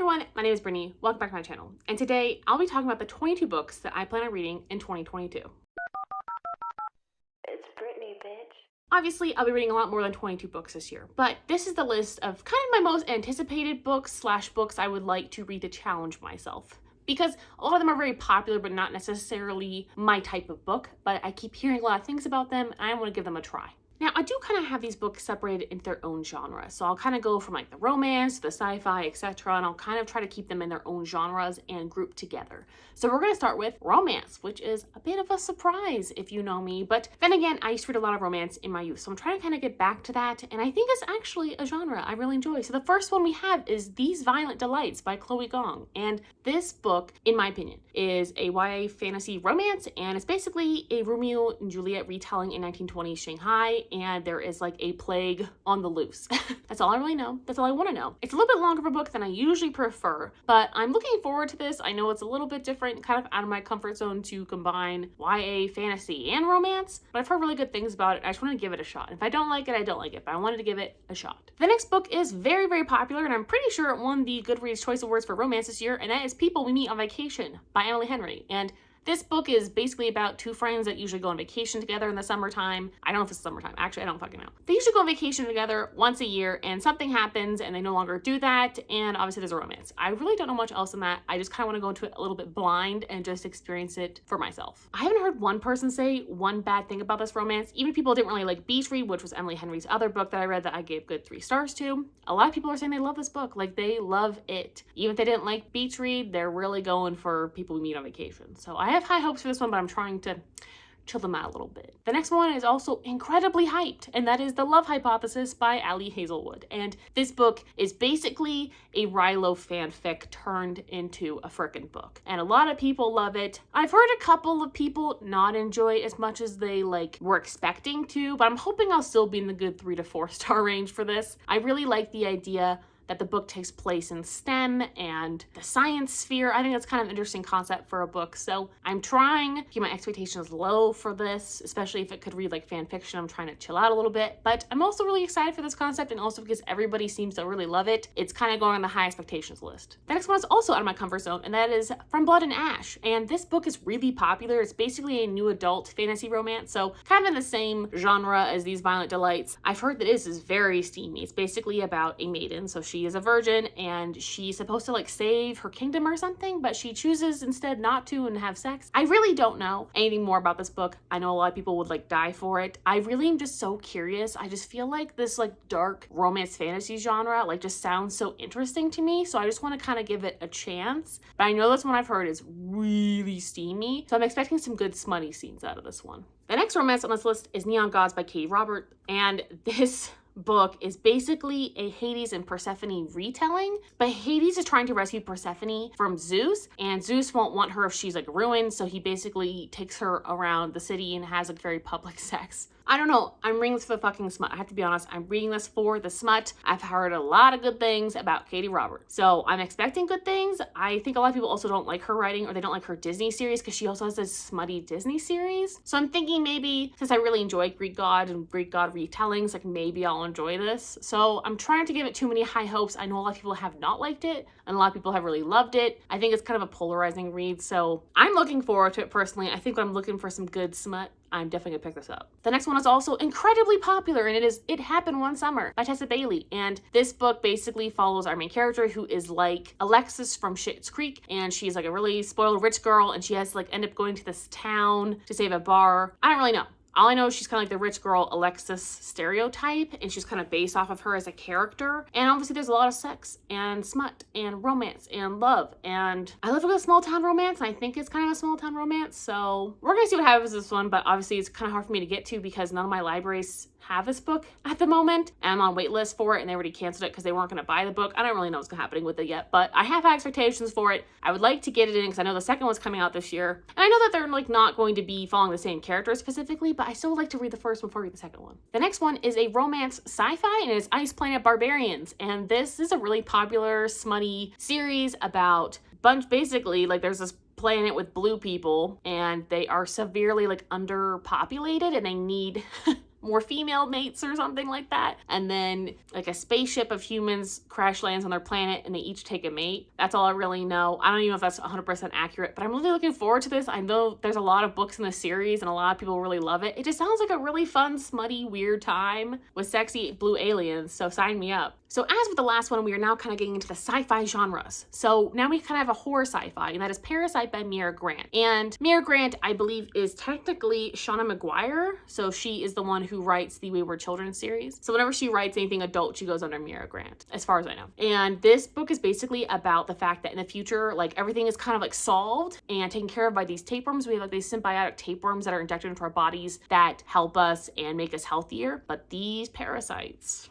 everyone, my name is Brittany. Welcome back to my channel. And today I'll be talking about the 22 books that I plan on reading in 2022. It's Brittany, bitch. Obviously, I'll be reading a lot more than 22 books this year, but this is the list of kind of my most anticipated books / books I would like to read to challenge myself. Because a lot of them are very popular, but not necessarily my type of book, but I keep hearing a lot of things about them, and I want to give them a try. Now, I do kind of have these books separated into their own genre, so I'll kind of go from like the romance, the sci-fi, etc., and I'll kind of try to keep them in their own genres and group together. So we're going to start with romance, which is a bit of a surprise if you know me, but then again, I used to read a lot of romance in my youth, so I'm trying to kind of get back to that, and I think it's actually a genre I really enjoy. So the first one we have is These Violent Delights by Gong, and this book, in my opinion, is a YA fantasy romance, and it's basically a Romeo and Juliet retelling in 1920s Shanghai, and there is like a plague on the loose. That's all I really know. That's all I want to know. It's a little bit longer of a book than I usually prefer, but I'm looking forward to this. I know it's a little bit different, kind of out of my comfort zone to combine YA fantasy and romance, but I've heard really good things about it. I just want to give it a shot. If I don't like it, I don't like it, but I wanted to give it a shot. The next book is very, very popular, and I'm pretty sure it won the Goodreads Choice Awards for Romance this year, and that is People We Meet on Vacation by Emily Henry. And this book is basically about two friends that usually go on vacation together in the summertime. I don't know if it's summertime. Actually, I don't fucking know. They usually go on vacation together once a year, and something happens and they no longer do that, and obviously there's a romance. I really don't know much else than that. I just kind of want to go into it a little bit blind and just experience it for myself. I haven't heard one person say one bad thing about this romance. Even people didn't really like Beach Read, which was Emily Henry's other book that I read that I gave good 3 stars to. A lot of people are saying they love this book. Like, they love it. Even if they didn't like Beach Read, they're really going for People We Meet on Vacation. So I have high hopes for this one, but I'm trying to chill them out a little bit. The next one is also incredibly hyped, and that is The Love Hypothesis by Ali Hazelwood. And this book is basically a Rilo fanfic turned into a frickin' book. And a lot of people love it. I've heard a couple of people not enjoy it as much as they were expecting to, but I'm hoping I'll still be in the good 3 to 4 star range for this. I really like the idea that the book takes place in STEM and the science sphere. I think that's kind of an interesting concept for a book. So I'm trying to keep my expectations low for this, especially if it could read like fan fiction. I'm trying to chill out a little bit, but I'm also really excited for this concept, and also because everybody seems to really love it. It's kind of going on the high expectations list. The next one is also out of my comfort zone, and that is From Blood and Ash. And this book is really popular. It's basically a new adult fantasy romance, so kind of in the same genre as These Violent Delights. I've heard that this is very steamy. It's basically about a maiden, so she is a virgin and she's supposed to save her kingdom or something, but she chooses instead not to and have sex. I really don't know anything more about this book. I know a lot of people would die for it. I really am just so curious. I just feel like this dark romance fantasy genre just sounds so interesting to me, so I just want to kind of give it a chance. But I know this one I've heard is really steamy, so I'm expecting some good smutty scenes out of this one. The next romance on this list is Neon Gods by Katie Robert, and this book is basically a Hades and Persephone retelling, but Hades is trying to rescue Persephone from Zeus, and Zeus won't want her if she's ruined, so he basically takes her around the city and has very public sex. I don't know. I'm reading this for the fucking smut. I have to be honest. I'm reading this for the smut. I've heard a lot of good things about Katie Robert, so I'm expecting good things. I think a lot of people also don't like her writing, or they don't like her Disney series, because she also has this smutty Disney series. So I'm thinking maybe, since I really enjoy Greek god and Greek god retellings, maybe I'll enjoy this. So I'm trying to give it too many high hopes. I know a lot of people have not liked it, and a lot of people have really loved it. I think it's kind of a polarizing read, so I'm looking forward to it personally. I think when I'm looking for some good smut, I'm definitely gonna pick this up. The next one is also incredibly popular, and it is It Happened One Summer by Tessa Bailey. And this book basically follows our main character, who is like Alexis from Schitt's Creek, and she's a really spoiled rich girl, and she has to end up going to this town to save a bar. I don't really know. All I know is she's kind of the rich girl Alexis stereotype, and she's kind of based off of her as a character. And obviously there's a lot of sex and smut and romance and love, and I love a good small town romance, and I think it's kind of a small town romance, so we're gonna see what happens with this one. But obviously it's kind of hard for me to get to because none of my libraries have this book at the moment, and I'm on wait list for it, and they already canceled it because they weren't going to buy the book. I don't really know what's happening with it yet, but I have high expectations for it. I would like to get it in because I know the second one's coming out this year, and I know that they're not going to be following the same characters specifically, but I still like to read the first one before I read the second one. The next one is a romance sci-fi, and it's Planet Barbarians, and this is a really popular smutty series about basically there's this planet with blue people, and they are severely underpopulated, and they need more female mates or something like that. And then like a spaceship of humans crash lands on their planet and they each take a mate. That's all I really know. I don't even know if that's 100% accurate, but I'm really looking forward to this. I know there's a lot of books in the series and a lot of people really love it. It just sounds like a really fun, smutty, weird time with sexy blue aliens, so sign me up. So as with the last one, we are now kind of getting into the sci-fi genres. So now we kind of have a horror sci-fi, and that is Parasite by Mira Grant. And Mira Grant, I believe, is technically Shauna Maguire. So she is the one who writes the Wayward Children series. So whenever she writes anything adult, she goes under Mira Grant, as far as I know. And this book is basically about the fact that in the future, like everything is kind of like solved and taken care of by these tapeworms. We have like these symbiotic tapeworms that are injected into our bodies that help us and make us healthier. But these parasites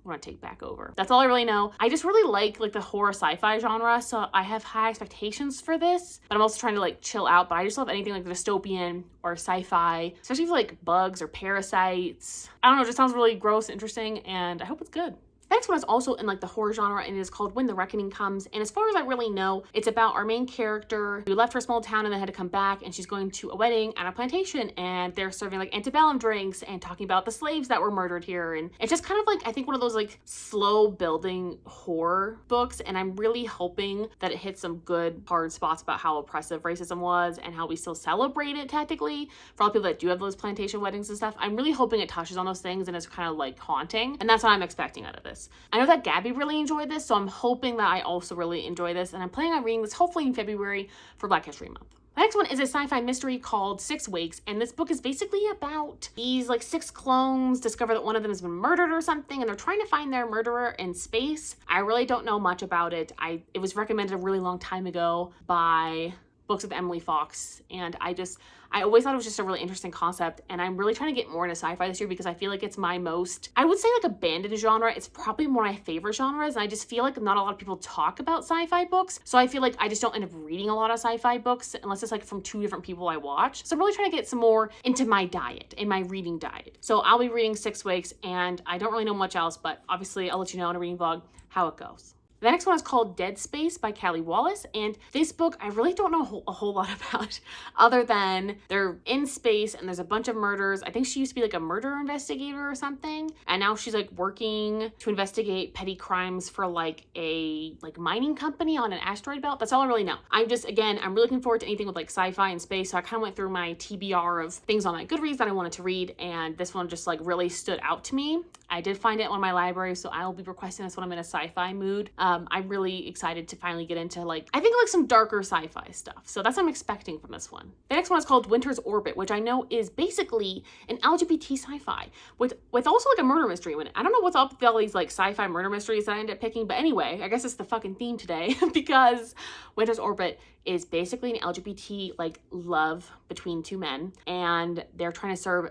want to take back over. That's all I really know. I just really like the horror sci-fi genre, so I have high expectations for this, but I'm also trying to like chill out. But I just love anything like dystopian or sci-fi, especially for like bugs or parasites. I don't know, it just sounds really gross, interesting, and I hope it's good. The next one is also in like the horror genre, and it is called When the Reckoning Comes. And as far as I really know, it's about our main character who left her small town and then had to come back, and she's going to a wedding at a plantation, and they're serving like antebellum drinks and talking about the slaves that were murdered here. And it's just kind of like, I think, one of those like slow building horror books, and I'm really hoping that it hits some good hard spots about how oppressive racism was and how we still celebrate it technically for all the people that do have those plantation weddings and stuff. I'm really hoping it touches on those things and is kind of like haunting, and that's what I'm expecting out of this. I know that Gabby really enjoyed this, so I'm hoping that I also really enjoy this, and I'm planning on reading this hopefully in February for Black History Month. The next one is a sci-fi mystery called 6 Wakes, and this book is basically about these like 6 clones discover that one of them has been murdered or something, and they're trying to find their murderer in space. I really don't know much about it. It was recommended a really long time ago by Books with Emily Fox, and I always thought it was just a really interesting concept, and I'm really trying to get more into sci-fi this year because I feel like it's my most, I would say, like abandoned genre. It's probably one of my favorite genres, and I just feel like not a lot of people talk about sci-fi books, so I feel like I just don't end up reading a lot of sci-fi books unless it's like from 2 different people I watch. So I'm really trying to get some more into my diet, in my reading diet. So I'll be reading 6 Wakes, and I don't really know much else, but obviously I'll let you know in a reading vlog how it goes. The next one is called Dead Space by Cali Wallace, and this book I really don't know a whole lot about other than they're in space and there's a bunch of murders. I think she used to be like a murder investigator or something, and now she's like working to investigate petty crimes for like a mining company on an asteroid belt. That's all I really know. I'm really looking forward to anything with like sci-fi and space, so I kind of went through my TBR of things on my Goodreads that I wanted to read, and this one just like really stood out to me. I did find it on my library, so I will be requesting this when I'm in a sci-fi mood. I'm really excited to finally get into I think some darker sci-fi stuff. So that's what I'm expecting from this one. The next one is called Winter's Orbit, which I know is basically an LGBT sci-fi with also like a murder mystery in it. I don't know what's up with all these like sci-fi murder mysteries that I end up picking, but anyway, I guess it's the fucking theme today because Winter's Orbit is basically an LGBT like love between 2 men, and they're trying to serve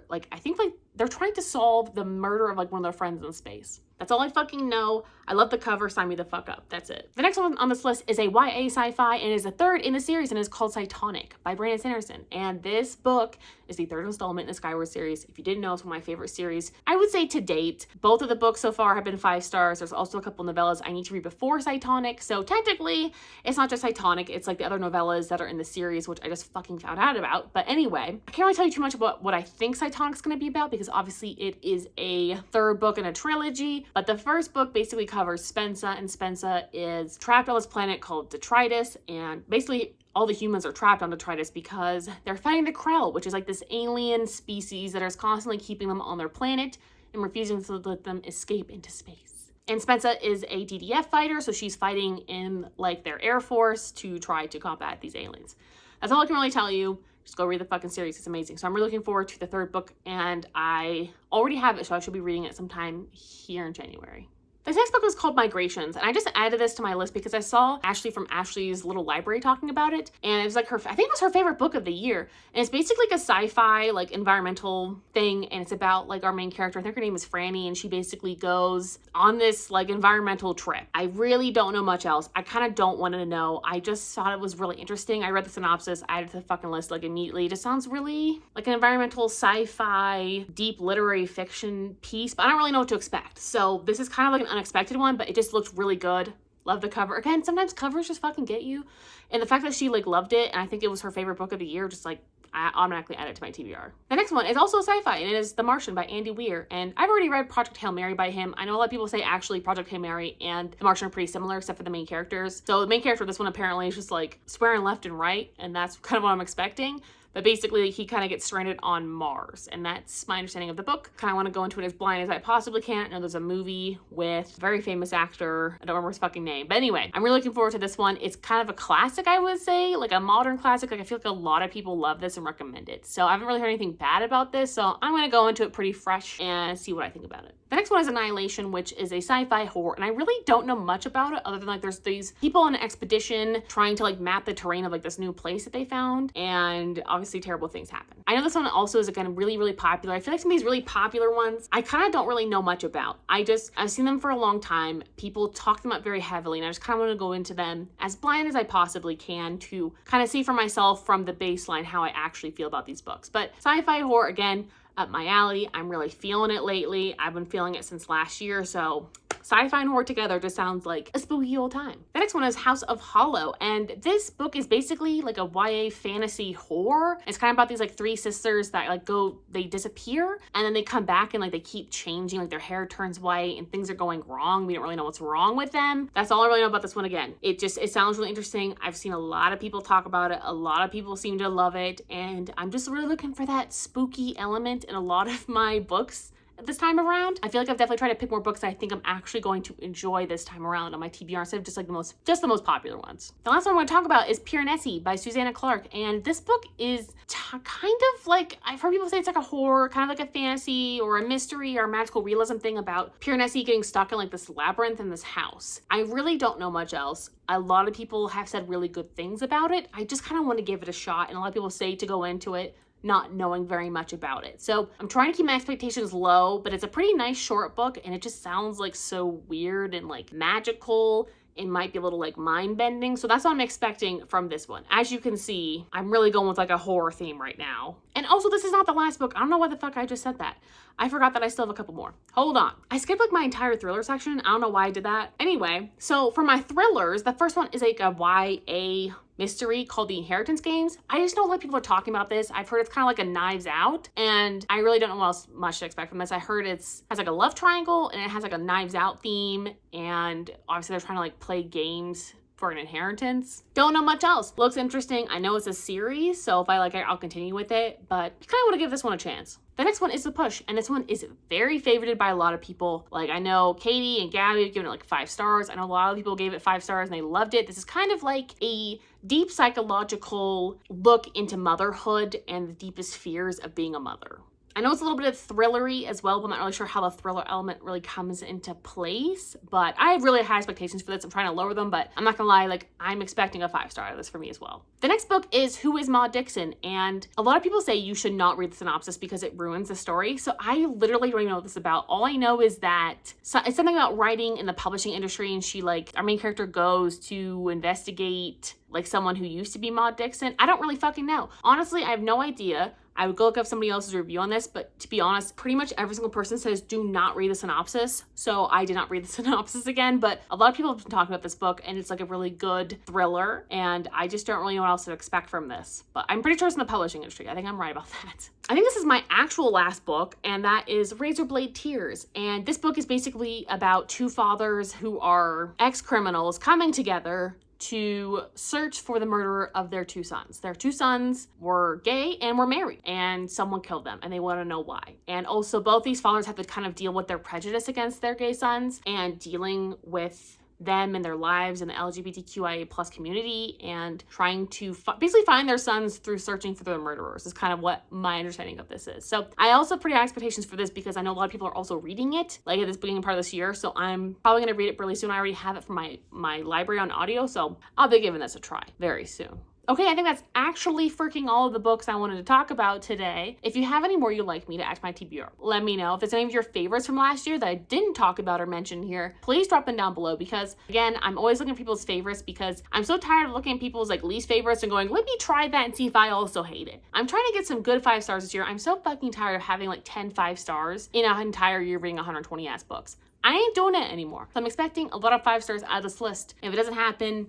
they're trying to solve the murder of like one of their friends in space. That's all I fucking know. I love the cover. Sign me the fuck up. That's it. The next one on this list is a YA sci-fi and is the 3rd in the series and is called Cytonic by Sanderson. And this book is the 3rd installment in the Skyward series. If you didn't know, it's one of my favorite series, I would say, to date. Both of the books so far have been 5 stars. There's also a couple novellas I need to read before Cytonic. So technically, it's not just Cytonic. It's like the other novellas that are in the series, which I just fucking found out about. But anyway, I can't really tell you too much about what I think Cytonic's going to be about because obviously it is a 3rd book in a trilogy. But the first book basically covers Spencer, and Spencer is trapped on this planet called Detritus, and basically all the humans are trapped on Detritus because they're fighting the Krell, which is like this alien species that is constantly keeping them on their planet and refusing to let them escape into space. And Spencer is a DDF fighter, so she's fighting in like their air force to try to combat these aliens. That's all I can really tell you. Just go read the fucking series. It's amazing. So I'm really looking forward to the 3rd book, and I already have it, so I should be reading it sometime here in January. This next book was called Migrations, and I just added this to my list because I saw Ashley from Ashley's Little Library talking about it, and it was like I think it was her favorite book of the year, and it's basically like a sci-fi, like environmental thing, and it's about like our main character. I think her name is Franny, and she basically goes on this like environmental trip. I really don't know much else. I kind of don't want to know. I just thought it was really interesting. I read the synopsis, added to the fucking list like immediately. It just sounds really like an environmental sci-fi, deep literary fiction piece, but I don't really know what to expect. So this is kind of like an unexpected one, but it just looked really good. Love the cover. Again, sometimes covers just fucking get you. And the fact that she like loved it, and I think it was her favorite book of the year, just like I automatically add it to my TBR. The next one is also a sci-fi, and it is The Martian by Andy Weir. And I've already read Project Hail Mary by him. I know a lot of people say actually Project Hail Mary and The Martian are pretty similar except for the main characters. So the main character of this one apparently is just like swearing left and right, and that's kind of what I'm expecting. But basically, he kind of gets stranded on Mars, and that's my understanding of the book. Kind of want to go into it as blind as I possibly can. I know there's a movie with a very famous actor. I don't remember his fucking name. But anyway, I'm really looking forward to this one. It's kind of a classic, I would say, like a modern classic. Like I feel like a lot of people love this and recommend it. So I haven't really heard anything bad about this, so I'm going to go into it pretty fresh and see what I think about it. The next one is Annihilation, which is a sci-fi horror, and I really don't know much about it other than like there's these people on an expedition trying to like map the terrain of like this new place that they found, and obviously terrible things happen. I know this one also is again really, really popular. I feel like some of these really popular ones I kind of don't really know much about. I've seen them for a long time. People talk them up very heavily, and I just kind of want to go into them as blind as I possibly can to kind of see for myself from the baseline how I actually feel about these books. But sci-fi horror, again, up my alley. I'm really feeling it lately. I've been feeling it since last year, so sci-fi and horror together just sounds like a spooky old time. The next one is House of Holo, and this book is basically like a YA fantasy horror. It's kind of about these like three sisters that like they disappear, and then they come back and like they keep changing, like their hair turns white and things are going wrong. We don't really know what's wrong with them. That's all I really know about this one. Again, it sounds really interesting. I've seen a lot of people talk about it. A lot of people seem to love it, and I'm just really looking for that spooky element in a lot of my books this time around. I feel like I've definitely tried to pick more books that I think I'm actually going to enjoy this time around on my TBR instead of just like the most popular ones. The last one I'm going to talk about is Piranesi by Suzanna Clarke, and this book is kind of like, I've heard people say it's like a horror, kind of like a fantasy or a mystery or a magical realism thing about Piranesi getting stuck in like this labyrinth in this house. I really don't know much else. A lot of people have said really good things about it. I just kind of want to give it a shot, and a lot of people say to go into it not knowing very much about it. So I'm trying to keep my expectations low, but it's a pretty nice short book, and it just sounds like so weird and like magical. It might be a little like mind bending. So that's what I'm expecting from this one. As you can see, I'm really going with like a horror theme right now. And also, this is not the last book. I don't know why the fuck I just said that. I forgot that I still have a couple more. Hold on. I skipped like my entire thriller section. I don't know why I did that. Anyway, so for my thrillers, the first one is like a YA mystery called The Inheritance Games. I just know a lot of people are talking about this. I've heard it's kind of like a Knives Out, and I really don't know what else much to expect from this. I heard has like a love triangle, and it has like a Knives Out theme, and obviously they're trying to like play games for an inheritance. Don't know much else. Looks interesting. I know it's a series, so if I like it, I'll continue with it, but you kind of want to give this one a chance. The next one is The Push, and this one is very favorited by a lot of people. Like, I know Katie and Gabby have given it like 5 stars. I know a lot of people gave it 5 stars and they loved it. This is kind of like a deep psychological look into motherhood and the deepest fears of being a mother. I know it's a little bit of thrillery as well, but I'm not really sure how the thriller element really comes into place. But I have really high expectations for this. I'm trying to lower them, but I'm not gonna lie, like, I'm expecting a 5-star out of this for me as well. The next book is Who is Maud Dixon? And a lot of people say you should not read the synopsis because it ruins the story. So I literally don't even know what this is about. All I know is that it's something about writing in the publishing industry, and she, like, our main character goes to investigate like someone who used to be Maud Dixon. I don't really fucking know. Honestly, I have no idea. I would go look up somebody else's review on this, but to be honest, pretty much every single person says do not read the synopsis. So I did not read the synopsis again, but a lot of people have been talking about this book, and it's like a really good thriller, and I just don't really know what else to expect from this. But I'm pretty sure it's in the publishing industry. I think I'm right about that. I think this is my actual last book, and that is Razorblade Tears. And this book is basically about 2 fathers who are ex-criminals coming together to search for the murderer of their 2 sons. Their 2 sons were gay and were married, and someone killed them, and they want to know why. And also, both these fathers have to kind of deal with their prejudice against their gay sons and dealing with them and their lives in the LGBTQIA plus community, and trying to basically find their sons through searching for their murderers is kind of what my understanding of this is. So I also have pretty high expectations for this because I know a lot of people are also reading it like at this beginning part of this year. So I'm probably going to read it really soon. I already have it from my library on audio, so I'll be giving this a try very soon. Okay, I think that's actually freaking all of the books I wanted to talk about today. If you have any more you'd like me to add to my TBR, let me know. If there's any of your favorites from last year that I didn't talk about or mention here, please drop them down below, because again, I'm always looking for people's favorites because I'm so tired of looking at people's like least favorites and going, let me try that and see if I also hate it. I'm trying to get some good 5 stars this year. I'm so fucking tired of having like 10 5 stars in an entire year reading 120 ass books. I ain't doing it anymore. So I'm expecting a lot of 5 stars out of this list. If it doesn't happen,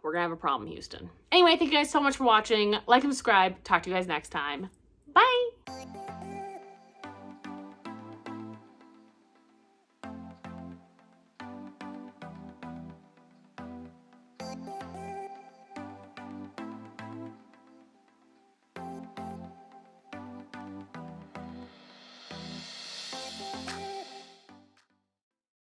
we're gonna have a problem, Houston. Anyway, thank you guys so much for watching. Like and subscribe. Talk to you guys next time. Bye!